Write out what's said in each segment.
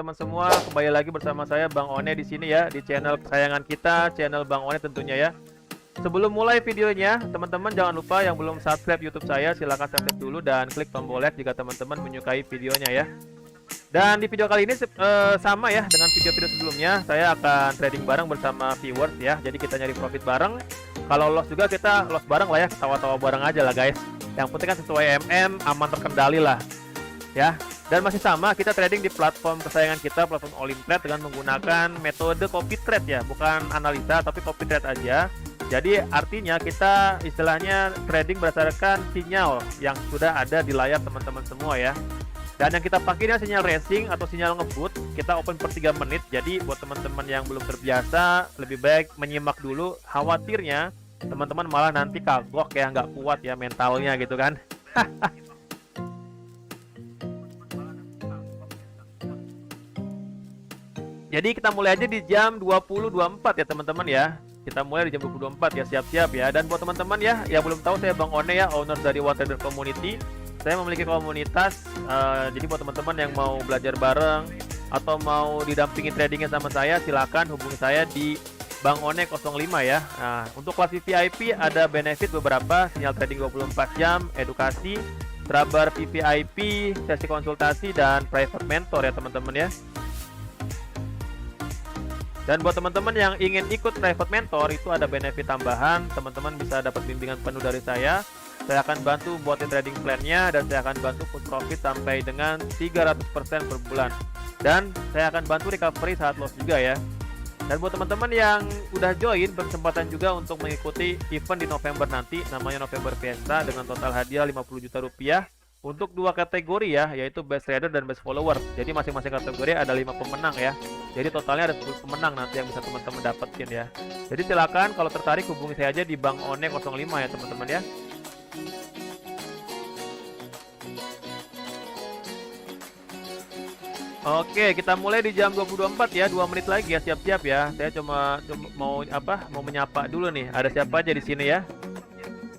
teman-teman semua, kembali lagi bersama saya Bang One di sini ya, di channel kesayangan kita, channel Bang One tentunya ya. Sebelum mulai videonya, teman-teman jangan lupa yang belum subscribe YouTube saya, silahkan subscribe dulu dan klik tombol like jika teman-teman menyukai videonya ya. Dan di video kali ini sama ya dengan video-video sebelumnya, saya akan trading bareng bersama viewers ya. Jadi kita nyari profit bareng. Kalau loss juga kita loss bareng lah ya, ketawa-tawa bareng aja lah guys. Yang penting kan sesuai aman terkendali lah ya. Dan masih sama, kita trading di platform kesayangan kita, platform Olimtrade dengan menggunakan metode copy trade ya, bukan analisa tapi copy trade aja. Jadi artinya kita istilahnya trading berdasarkan sinyal yang sudah ada di layar teman-teman semua ya. Dan yang kita pakai ini sinyal racing atau sinyal ngebut. Kita open per 3 menit. Jadi buat teman-teman yang belum terbiasa, lebih baik menyimak dulu. Khawatirnya teman-teman malah nanti kagok ya, nggak kuat ya mentalnya gitu kan. Jadi kita mulai aja di jam 20.24 ya teman-teman ya. Kita mulai di jam 20.24 ya, siap-siap ya. Dan buat teman-teman ya yang belum tahu, saya Bang One ya, owner dari One Trader Community. Saya memiliki komunitas, jadi buat teman-teman yang mau belajar bareng atau mau didampingi tradingnya sama saya, silakan hubungi saya di Bang One 05 ya. Nah, untuk kelas VIP ada benefit beberapa, sinyal trading 24 jam, edukasi, Trabar VVIP, sesi konsultasi, dan private mentor ya teman-teman ya. Dan buat teman-teman yang ingin ikut private mentor, itu ada benefit tambahan. Teman-teman bisa dapat bimbingan penuh dari saya. Saya akan bantu buatin trading plan-nya, dan saya akan bantu put profit sampai dengan 300% per bulan. Dan saya akan bantu recovery saat loss juga ya. Dan buat teman-teman yang udah join, berkesempatan juga untuk mengikuti event di November nanti, namanya November Fiesta, dengan total hadiah 50 juta rupiah. Untuk 2 kategori ya, yaitu best trader dan best follower. Jadi masing-masing kategori ada 5 pemenang ya. Jadi totalnya ada 10 pemenang nanti yang bisa teman-teman dapetin ya. Jadi silakan kalau tertarik hubungi saya aja di Bang One 05 ya teman-teman ya. Oke, kita mulai di jam 20.24 ya, 2 menit lagi ya, siap-siap ya. Saya cuma mau menyapa dulu nih. Ada siapa aja di sini ya?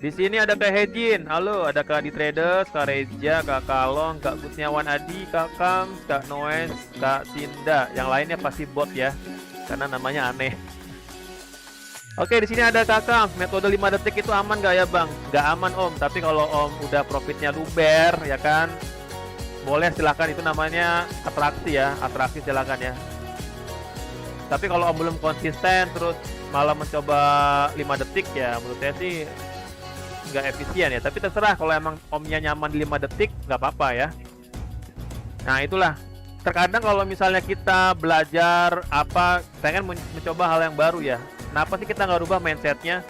Di sini ada Kak Hejin, halo, ada Kak Di Traders, Kak Reja, Kak Kalong, Kak Kusniawan Adi, Kak Kam, Kak Noes, Kak Sinda. Yang lainnya pasti bot ya, karena namanya aneh. Oke, di sini ada Kak Kam. Metode 5 detik itu aman gak ya Bang? Gak aman Om, tapi kalau Om udah profitnya luber ya kan, boleh silahkan, itu namanya atraksi ya, atraksi silahkan ya. Tapi kalau Om belum konsisten terus malah mencoba 5 detik ya, menurut saya sih nggak efisien ya. Tapi terserah, kalau emang Omnya nyaman di 5 detik nggak apa-apa ya. Nah itulah, terkadang kalau misalnya kita belajar apa, pengen mencoba hal yang baru ya, kenapa sih kita nggak rubah mindsetnya?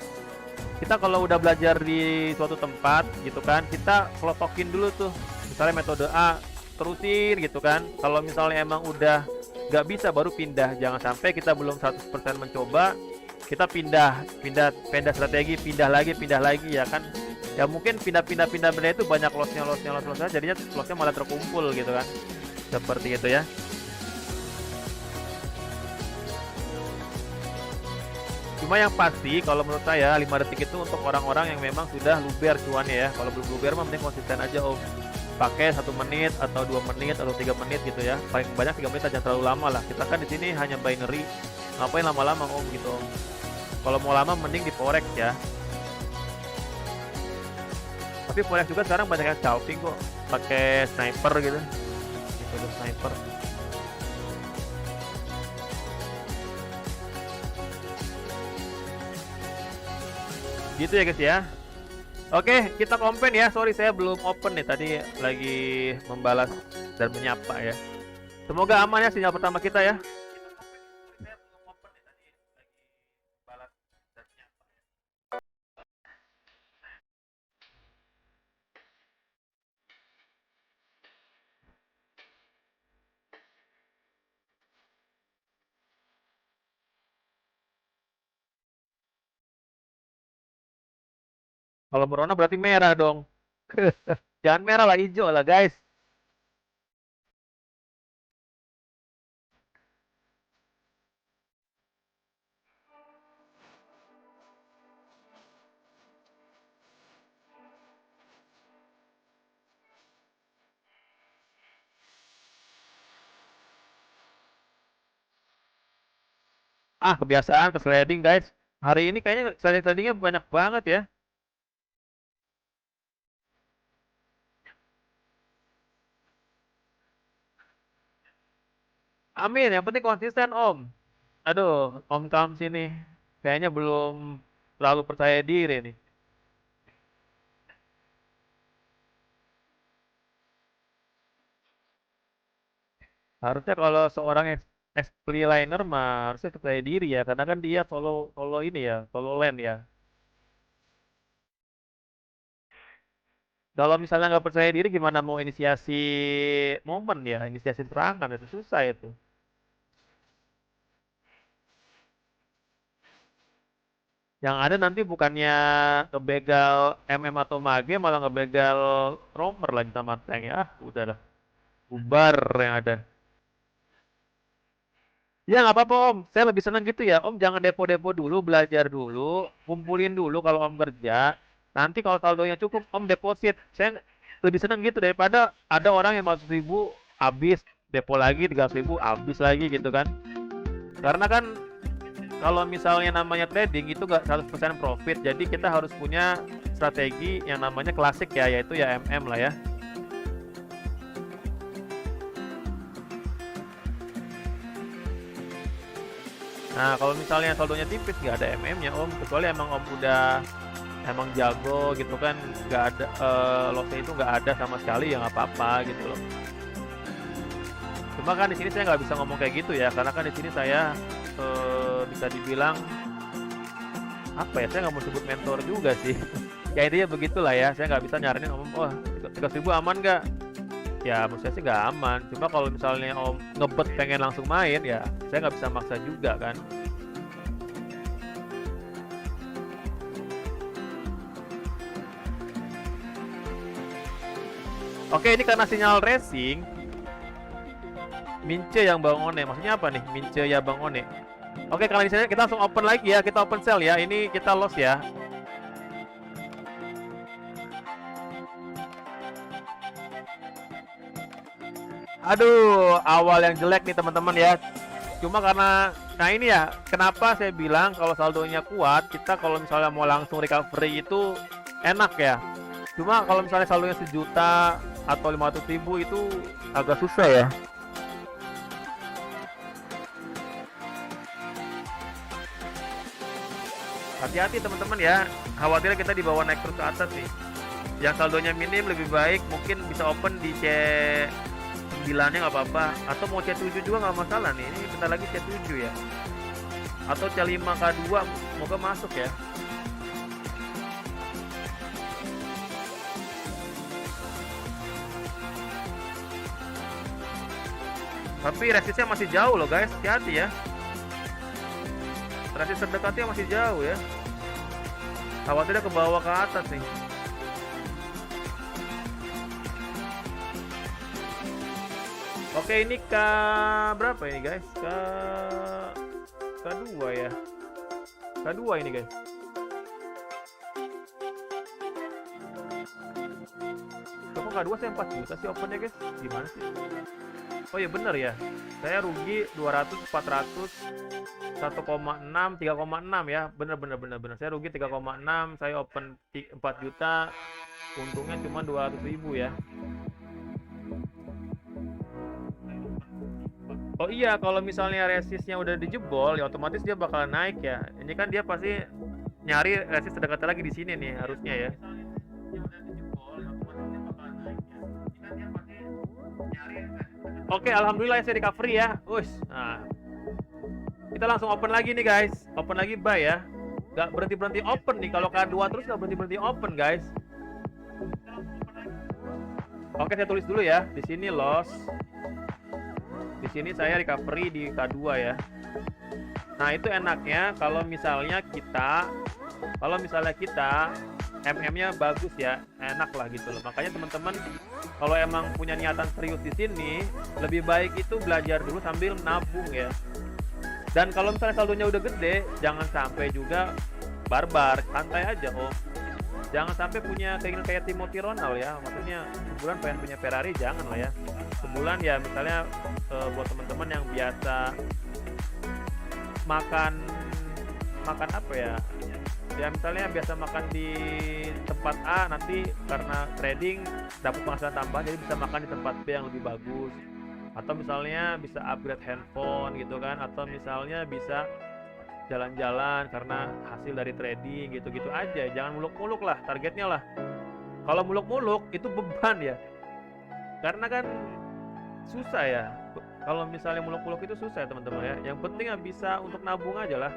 Kita kalau udah belajar di suatu tempat gitu kan, kita kelotokin dulu tuh, misalnya metode A, terusin gitu kan. Kalau misalnya emang udah nggak bisa, baru pindah. Jangan sampai kita belum 100% mencoba, kita pindah strategi, pindah lagi ya kan. Ya mungkin pindah benda itu banyak lossnya, jadinya lossnya malah terkumpul gitu kan, seperti itu ya. Cuma yang pasti kalau menurut saya 5 detik itu untuk orang-orang yang memang sudah luber cuannya ya. Kalau belum luber mah mending konsisten aja Om, pakai 1 menit atau 2 menit atau 3 menit gitu ya. Paling banyak 3 menit aja, terlalu lama lah. Kita kan di sini hanya binary, ngapain lama-lama Om gitu Om. Kalau mau lama mending di forex ya. Tapi forex juga sekarang banyak yang scalping kok, pakai sniper gitu. Metode sniper. Gitu ya guys ya. Oke, kita komplain ya. Sorry saya belum open nih, tadi lagi membalas dan menyapa ya. Semoga aman ya sinyal pertama kita ya. Kalau merona berarti merah dong. Jangan merah lah, hijau lah guys. Ah, kebiasaan ke sliding guys. Hari ini kayaknya sliding-slidingnya banyak banget ya. Amin, yang penting konsisten Om. Aduh, Om Tam sini kayaknya belum terlalu percaya diri nih. Harusnya kalau seorang ex freeliner mah harusnya percaya diri ya, karena kan dia solo solo ini ya, solo land ya. Kalau misalnya nggak percaya diri, gimana mau inisiasi momen ya, inisiasi serangan itu susah itu. Yang ada nanti bukannya ngebegal MM atau Mage, malah ngebegal romer lagi sama tank ya. Ah, udah lah, bubar yang ada. Ya nggak apa-apa Om, saya lebih senang gitu ya. Om jangan depo-depo dulu, belajar dulu, kumpulin dulu kalau Om kerja. Nanti kalau saldonya cukup, Om deposit. Saya lebih senang gitu daripada ada orang yang 100.000 habis, depo lagi 300.000 habis lagi gitu kan. Karena kan kalau misalnya namanya trading itu nggak 100% profit, jadi kita harus punya strategi yang namanya klasik ya, yaitu ya MM lah ya. Nah, kalau misalnya saldonya tipis nggak ada MM-nya Om, kecuali emang Om udah emang jago gitu kan, nggak ada lossnya itu nggak ada sama sekali ya nggak apa-apa gitu loh. Cuma kan di sini saya nggak bisa ngomong kayak gitu ya, karena kan di sini saya bisa dibilang apa ya, saya nggak mau sebut mentor juga sih. Ya intinya begitulah ya, saya nggak bisa nyaranin Om, oh 300.000 aman nggak? Ya menurut saya sih nggak aman. Cuma kalau misalnya Om ngebet pengen langsung main ya, saya nggak bisa maksa juga kan. Oke, ini karena sinyal racing, Mince yang Bang One. Maksudnya apa nih? Mince ya Bang One. Oke, kalau misalnya kita langsung open lagi ya, kita open sell ya. Ini kita loss ya. Aduh, awal yang jelek nih teman-teman ya. Cuma karena, nah ini ya, kenapa saya bilang kalau saldonya kuat, kita kalau misalnya mau langsung recovery itu enak ya. Cuma kalau misalnya saldonya 1 juta atau 500.000 itu agak susah ya. Hati-hati teman-teman ya. Khawatirnya kita dibawa naik terus ke atas nih. Yang saldonya minim lebih baik mungkin bisa open di C9 nya nggak apa-apa. Atau mau C7 juga nggak masalah nih. Ini bentar lagi C7 ya. Atau C5K2 semoga masuk ya. Tapi resistnya masih jauh loh guys. Hati-hati ya. Resist terdekatnya masih jauh ya. Khawatirnya ke bawah ke atas nih. Oke, ini K berapa ini guys? K2 ya. K2 ini guys. Kok K2 saya 4 juta sih opennya guys? Gimana sih? Oh ya bener ya. Saya rugi 200, 400, 1,6, 3,6 ya. Bener. Saya rugi 3,6, saya open 4 juta. Untungnya cuma 200.000 ya. Oh iya, kalau misalnya resistnya udah dijebol, ya otomatis dia bakal naik ya. Ini kan dia pasti nyari resist terdekat lagi di sini nih harusnya ya. Oke, alhamdulillah saya recovery ya. Nah, kita langsung open lagi nih guys. Open lagi buy ya. Gak berhenti open nih. Kalau K2 terus gak berhenti open guys. Oke, saya tulis dulu ya. Di sini loss. Di sini saya recovery di K2 ya. Nah, itu enaknya kalau misalnya kita MM-nya bagus ya, enak lah gitu loh. Makanya teman-teman kalau emang punya niatan serius di sini, lebih baik itu belajar dulu sambil nabung ya. Dan kalau misalnya saldonya udah gede, jangan sampai juga barbar, santai aja oh. Jangan sampai punya keinginan kayak Timothy Ronald ya. Maksudnya sebulan pengen punya Ferrari, jangan lah ya. Sebulan ya misalnya buat teman-teman yang biasa makan apa ya? Ya misalnya biasa makan di tempat A, nanti karena trading dapat penghasilan tambahan jadi bisa makan di tempat B yang lebih bagus. Atau misalnya bisa upgrade handphone gitu kan, atau misalnya bisa jalan-jalan karena hasil dari trading gitu-gitu aja. Jangan muluk-muluk lah targetnya lah. Kalau muluk-muluk itu beban ya. Karena kan susah ya. Kalau misalnya muluk-muluk itu susah ya teman-teman ya. Yang penting ya bisa untuk nabung aja lah.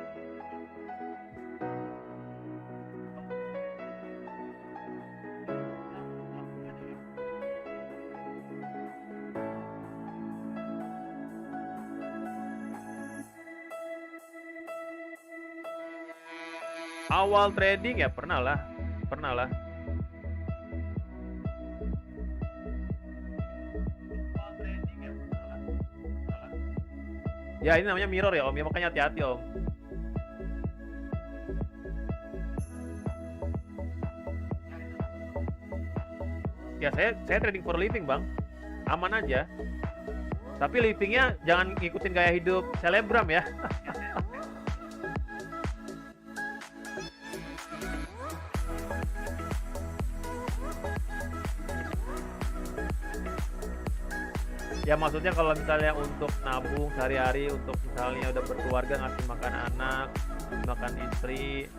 Awal trading ya pernah lah. Ya ini namanya mirror ya Om, ya makanya hati-hati Om. Ya saya trading for living Bang, aman aja. Tapi livingnya jangan ngikutin gaya hidup selebgram ya. Ya maksudnya kalau misalnya untuk nabung sehari-hari, untuk misalnya udah berkeluarga ngasih makan anak, makan istri,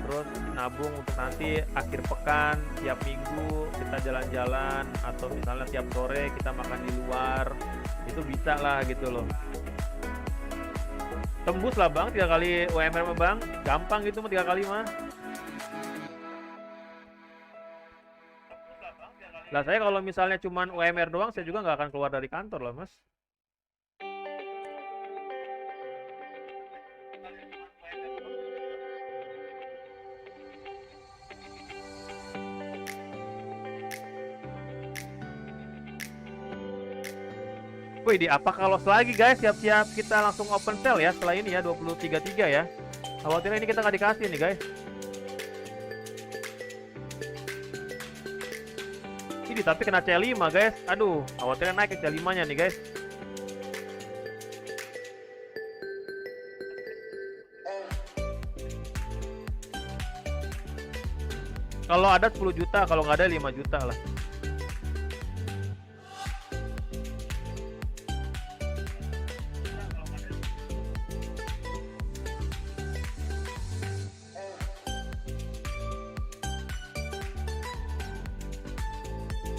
terus nabung untuk nanti akhir pekan, tiap minggu kita jalan-jalan, atau misalnya tiap sore kita makan di luar, itu bisa lah gitu loh. Tembus lah Bang 3 kali UMR mah Bang, gampang gitu mah 3 kali mah. Lah saya kalau misalnya cuman UMR doang, saya juga nggak akan keluar dari kantor lah Mas. Wih, di apa kalau lagi guys, siap-siap kita langsung open sell ya setelah ini ya 23.3 ya. Khawatirnya ini kita nggak dikasih nih guys. Ini tapi kena C5 guys. Aduh, khawatirnya naik ke C5 nya nih guys. Kalau ada 10 juta, kalau nggak ada 5 juta lah.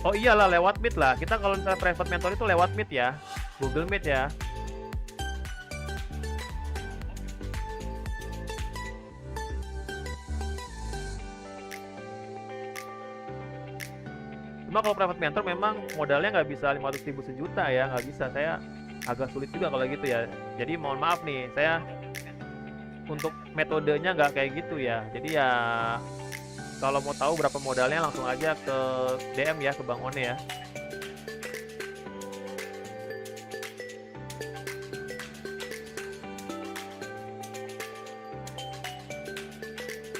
Oh iyalah lewat Meet lah. Kita kalau misalnya private mentor itu lewat Meet ya. Google Meet ya. Cuma kalau private mentor memang modalnya nggak bisa 500.000 sejuta ya, nggak bisa. Saya agak sulit juga kalau gitu ya. Jadi mohon maaf nih, saya untuk metodenya nggak kayak gitu ya. Jadi ya kalau mau tahu berapa modalnya langsung aja ke DM ya ke Bang One ya.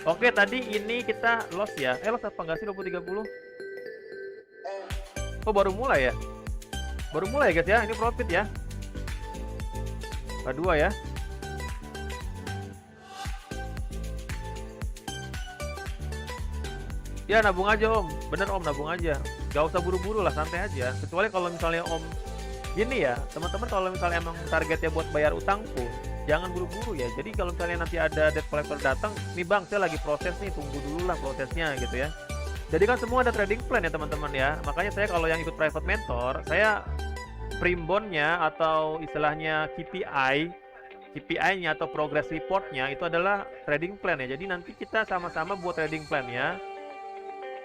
Oke, tadi ini kita loss ya. Loss apa enggak sih 20-30? Oh, baru mulai ya? Baru mulai guys ya. Ini profit ya. Kedua ya. Ya nabung aja Om, bener Om, nabung aja. Gak usah buru-buru lah, santai aja. Kecuali kalau misalnya Om gini ya, teman-teman kalau misalnya emang targetnya buat bayar utangku, jangan buru-buru ya. Jadi kalau misalnya nanti ada debt collector datang, nih Bang, saya lagi proses nih, tunggu dulu lah prosesnya gitu ya. Jadi kan semua ada trading plan ya teman-teman ya. Makanya saya kalau yang ikut private mentor, saya primbonnya atau istilahnya KPI-nya atau progress report-nya itu adalah trading plan ya. Jadi nanti kita sama-sama buat trading plan ya.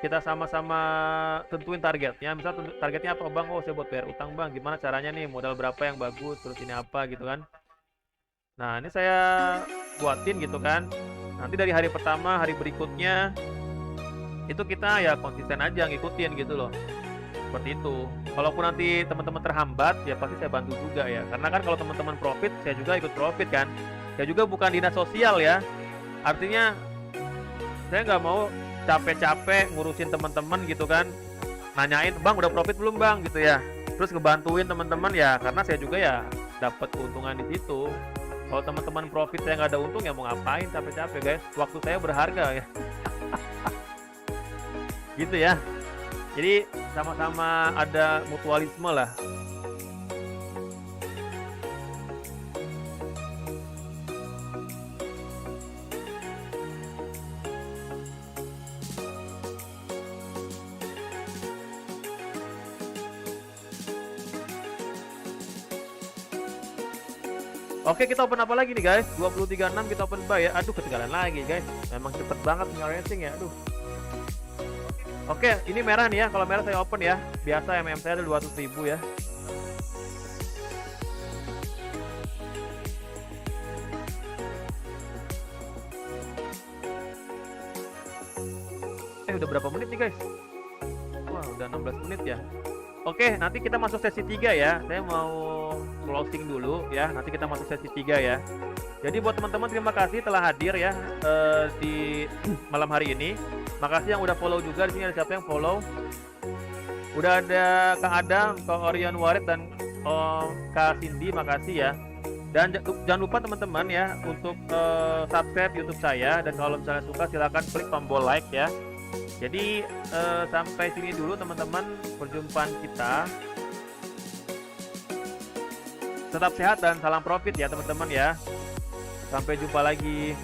Kita sama-sama tentuin targetnya. Misal targetnya apa Bang? Oh saya buat bayar utang Bang. Gimana caranya nih? Modal berapa yang bagus? Terus ini apa gitu kan? Nah ini saya buatin gitu kan. Nanti dari hari pertama, hari berikutnya itu kita ya konsisten aja ngikutin gitu loh. Seperti itu. Kalaupun nanti teman-teman terhambat ya pasti saya bantu juga ya. Karena kan kalau teman-teman profit, saya juga ikut profit kan. Saya juga bukan dinas sosial ya. Artinya saya nggak mau capek-capek ngurusin teman-teman gitu kan, nanyain Bang udah profit belum Bang gitu ya, terus ngebantuin teman-teman ya, karena saya juga ya dapat keuntungan di situ. Kalau teman-teman profit saya nggak ada untung ya mau ngapain capek-capek guys. Waktu saya berharga ya. Gitu ya. Jadi sama-sama ada mutualisme lah. Oke, kita open apa lagi nih guys? 23.6 kita open buy ya. Aduh, ketinggalan lagi guys. Memang cepet banget tinggal racing ya. Aduh. Oke, ini merah nih ya. Kalau merah saya open ya. Biasa MM saya ada 200.000 ya. Udah berapa menit nih guys? Wah, udah 16 menit ya. Oke, nanti kita masuk sesi 3 ya. Saya mau closing dulu ya. Nanti kita masuk sesi 3 ya. Jadi buat teman-teman terima kasih telah hadir ya di malam hari ini. Makasih yang udah follow juga. Di sini ada siapa yang follow? Udah ada Kang Adam, Kang Orion Warid dan Kak Cindy, makasih ya. Dan jangan lupa teman-teman ya untuk subscribe YouTube saya, dan kalau misalnya suka silahkan klik tombol like ya. Jadi sampai sini dulu teman-teman perjumpaan kita. Tetap sehat dan salam profit ya teman-teman ya. Sampai jumpa lagi.